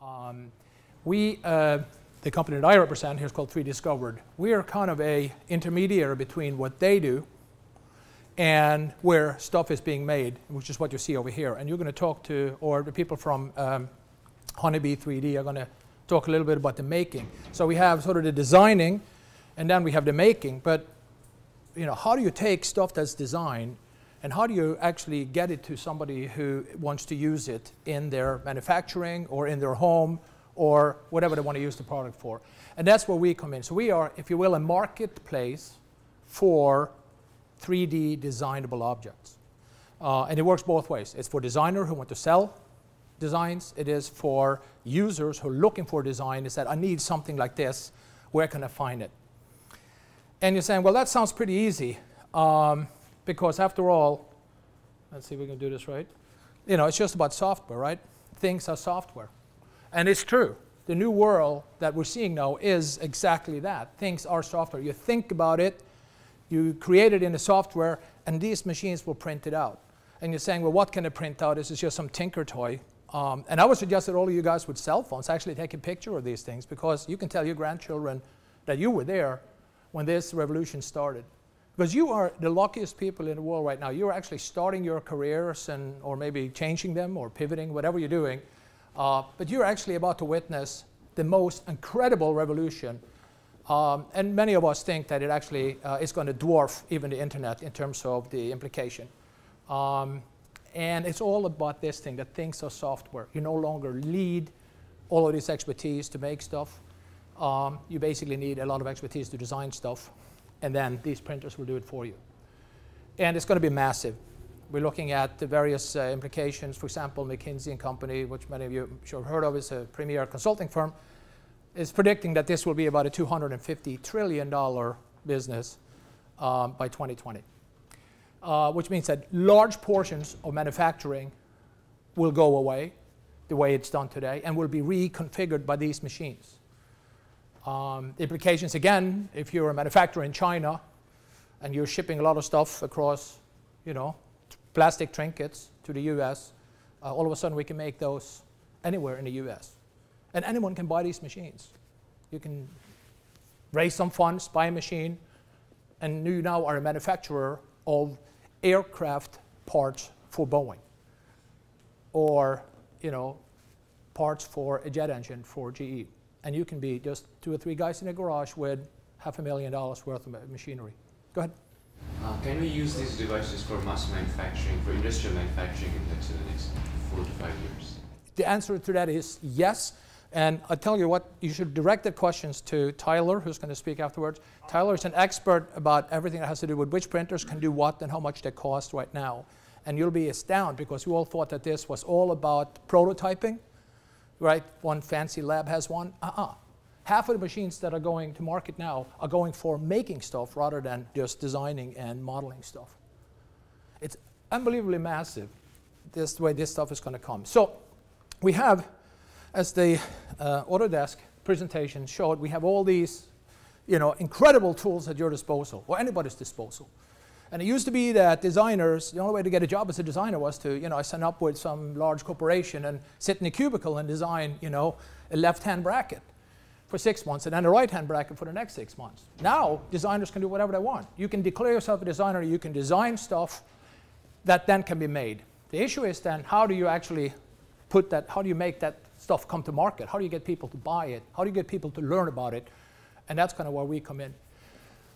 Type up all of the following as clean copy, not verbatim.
The company that I represent here is called 3D Discovered. We are kind of a intermediary between what they do and where stuff is being made, which is what you see over here. And you're going to talk to, or the people from Honeybee 3D are going to talk a little bit about the making. So we have sort of the designing, and then we have the making. But you know, how do you take stuff that's designed, and how do you actually get it to somebody who wants to use it in their manufacturing or in their home or whatever they want to use the product for? And that's where we come in. So we are, if you will, a marketplace for 3D designable objects. And it works both ways. It's for designers who want to sell designs. It is for users who are looking for design. They said, I need something like this. Where can I find it? And you're saying, well, that sounds pretty easy. Because after all, let's see if we can do this right. You know, it's just about software, right? Things are software. And it's true. The new world that we're seeing now is exactly that. Things are software. You think about it, you create it in the software, and these machines will print it out. And you're saying, well, what can it print out? This is just some tinker toy. And I would suggest that all of you guys with cell phones actually take a picture of these things, because you can tell your grandchildren that you were there when this revolution started. Because you are the luckiest people in the world right now. You're actually starting your careers or maybe changing them or pivoting, whatever you're doing. But you're actually about to witness the most incredible revolution. And many of us think that it actually is going to dwarf even the internet in terms of the implication. And it's all about this thing, that things are software. You no longer need all of this expertise to make stuff. You basically need a lot of expertise to design stuff. And then these printers will do it for you. And it's going to be massive. We're looking at the various implications. For example, McKinsey & Company, which many of you I'm sure have heard of, is a premier consulting firm, is predicting that this will be about a $250 trillion business by 2020. Which means that large portions of manufacturing will go away the way it's done today and will be reconfigured by these machines. The implications, again, if you're a manufacturer in China and you're shipping a lot of stuff across, you know, plastic trinkets to the US, all of a sudden we can make those anywhere in the US. And anyone can buy these machines. You can raise some funds, buy a machine, and you now are a manufacturer of aircraft parts for Boeing, or, you know, parts for a jet engine for GE. And you can be just 2 or 3 guys in a garage with $500,000 worth of machinery. Go ahead. Can we use these devices for mass manufacturing, for industrial manufacturing in the next 4 to 5 years? The answer to that is yes. And I'll tell you what, you should direct the questions to Tyler, who's going to speak afterwards. Tyler is an expert about everything that has to do with which printers can do what and how much they cost right now. And you'll be astounded, because we all thought that this was all about prototyping. Right? One fancy lab has one. Half of the machines that are going to market now are going for making stuff rather than just designing and modeling stuff. It's unbelievably massive, the way this stuff is going to come. So we have, as the Autodesk presentation showed, we have all these, you know, incredible tools at your disposal, or anybody's disposal. And it used to be that designers, the only way to get a job as a designer was to, you know, sign up with some large corporation and sit in a cubicle and design, you know, a left-hand bracket for 6 months and then a right-hand bracket for the next 6 months. Now, designers can do whatever they want. You can declare yourself a designer. You can design stuff that then can be made. The issue is then, how do you actually put that, how do you make that stuff come to market? How do you get people to buy it? How do you get people to learn about it? And that's kind of where we come in.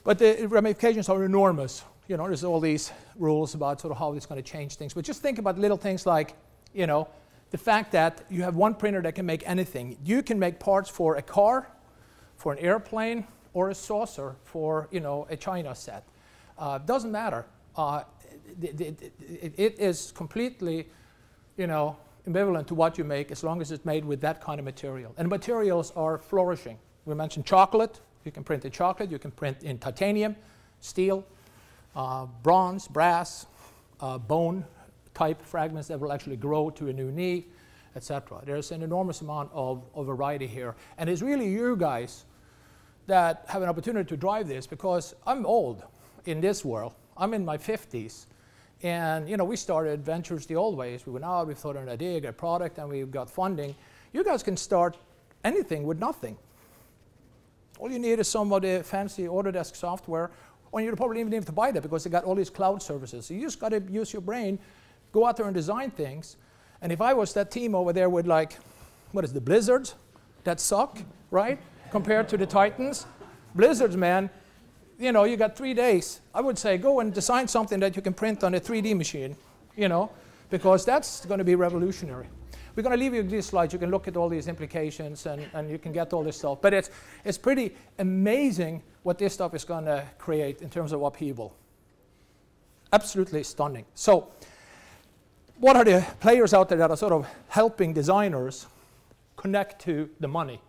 But the ramifications are enormous. You know, there's all these rules about sort of how it's going to change things. But just think about little things like, you know, the fact that you have one printer that can make anything. You can make parts for a car, for an airplane, or a saucer for, you know, a China set. Doesn't matter. It is completely, you know, ambivalent to what you make, as long as it's made with that kind of material. And materials are flourishing. We mentioned chocolate. You can print in chocolate. You can print in titanium, steel, bronze, brass, bone type fragments that will actually grow to a new knee, etc. There's an enormous amount of variety here. And it's really you guys that have an opportunity to drive this, because I'm old in this world. I'm in my 50s. And you know, we started ventures the old ways. We went out, we thought of an idea, got a product, and we got funding. you guys can start anything with nothing. All you need is some of the fancy Autodesk software, or you probably even need to buy that because they got all these cloud services. So you just got to use your brain, go out there and design things. And if I was that team over there with like, what is the Blizzards that suck, right? Compared to the Titans. Blizzards, man, you know, you got 3 days. I would say go and design something that you can print on a 3D machine, you know, because that's going to be revolutionary. We're going to leave you these slides. You can look at all these implications and you can get all this stuff. But it's pretty amazing what this stuff is going to create in terms of upheaval. Absolutely stunning. So what are the players out there that are sort of helping designers connect to the money?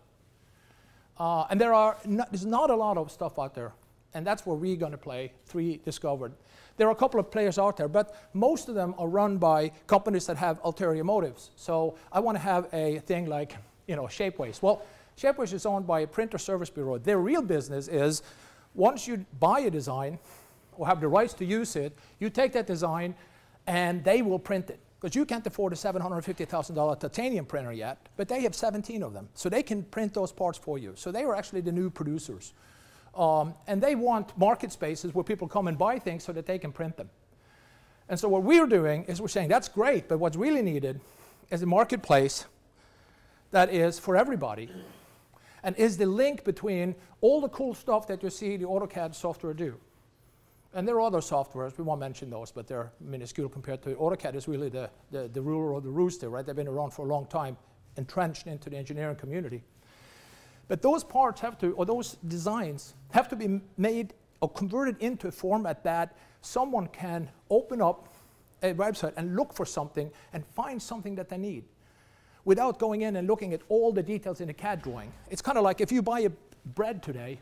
And there's not a lot of stuff out there. And that's where we're going to play, 3 discovered. There are a couple of players out there, but most of them are run by companies that have ulterior motives. So I want to have a thing like, you know, Shapeways. Well, Shapeways is owned by a printer service bureau. Their real business is once you buy a design or have the rights to use it, you take that design and they will print it. Because you can't afford a $750,000 titanium printer yet, but they have 17 of them. So they can print those parts for you. So they are actually the new producers. And they want market spaces where people come and buy things so that they can print them. And so what we're doing is we're saying that's great, but what's really needed is a marketplace that is for everybody and is the link between all the cool stuff that you see the AutoCAD software do. And there are other softwares, we won't mention those, but they're minuscule compared to AutoCAD is really the ruler of the rooster, right? They've been around for a long time, entrenched into the engineering community. But those parts have to, or those designs, have to be made or converted into a format that someone can open up a website and look for something and find something that they need without going in and looking at all the details in a CAD drawing. It's kind of like if you buy a bread today,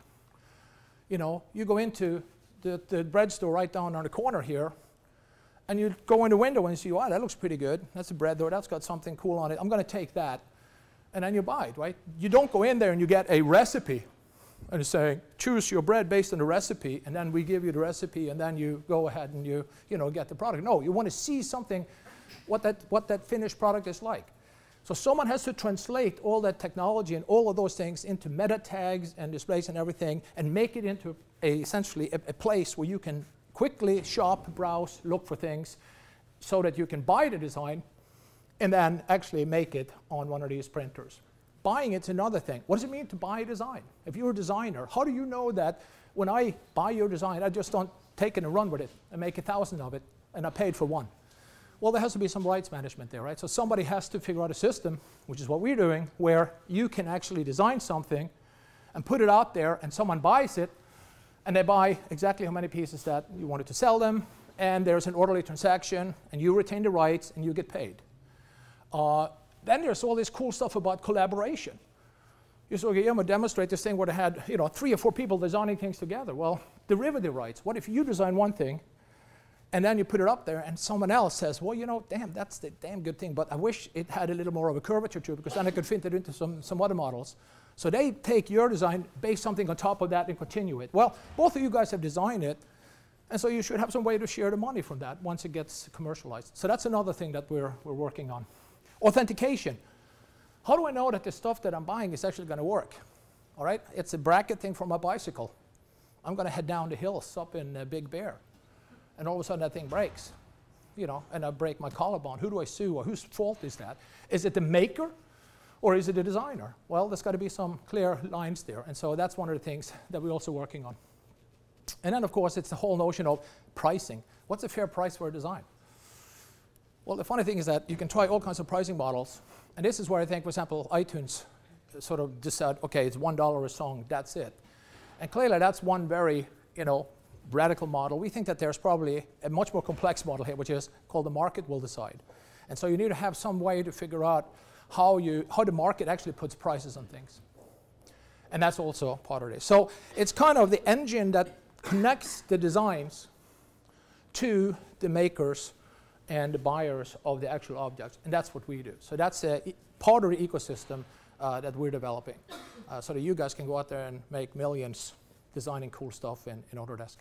you know, you go into the bread store right down on the corner here, and you go in the window and you see, wow, that looks pretty good. That's a bread door, that's got something cool on it. I'm going to take that. And then you buy it, right? You don't go in there and you get a recipe and you say, choose your bread based on the recipe, and then we give you the recipe, and then you go ahead and you know, get the product. No, you want to see something, what that finished product is like. So someone has to translate all that technology and all of those things into meta tags and displays and everything and make it into essentially a place where you can quickly shop, browse, look for things so that you can buy the design and then actually make it on one of these printers. Buying it's another thing. What does it mean to buy a design? If you're a designer, how do you know that when I buy your design, I just don't take it and run with it and make 1,000 of it and I paid for one? Well, there has to be some rights management there, right? So somebody has to figure out a system, which is what we're doing, where you can actually design something and put it out there and someone buys it and they buy exactly how many pieces that you wanted to sell them, and there's an orderly transaction and you retain the rights and you get paid. Then there's all this cool stuff about collaboration. You saw Guillermo demonstrate this thing where they had 3 or 4 people designing things together. Well, derivative rights. What if you design one thing and then you put it up there and someone else says, well, you know, damn, that's the damn good thing, but I wish it had a little more of a curvature to it because then I could fit it into some other models. So they take your design, base something on top of that and continue it. Well, both of you guys have designed it, and so you should have some way to share the money from that once it gets commercialized. So that's another thing that we're working on. Authentication. How do I know that the stuff that I'm buying is actually going to work? All right, it's a bracket thing for my bicycle. I'm going to head down the hills up in Big Bear, and all of a sudden that thing breaks, you know, and I break my collarbone. Who do I sue, or whose fault is that? Is it the maker, or is it the designer? Well, there's got to be some clear lines there, and so that's one of the things that we're also working on. And then, of course, it's the whole notion of pricing. What's a fair price for a design? Well, the funny thing is that you can try all kinds of pricing models, and this is where I think, for example, iTunes sort of decide, okay, it's $1 a song, that's it. And clearly that's one very, radical model. We think that there's probably a much more complex model here, which is called the market will decide. And so you need to have some way to figure out how the market actually puts prices on things. And that's also part of this. So it's kind of the engine that connects the designs to the makers and the buyers of the actual objects, and that's what we do. So that's a part of the ecosystem that we're developing, so that you guys can go out there and make millions designing cool stuff in Autodesk.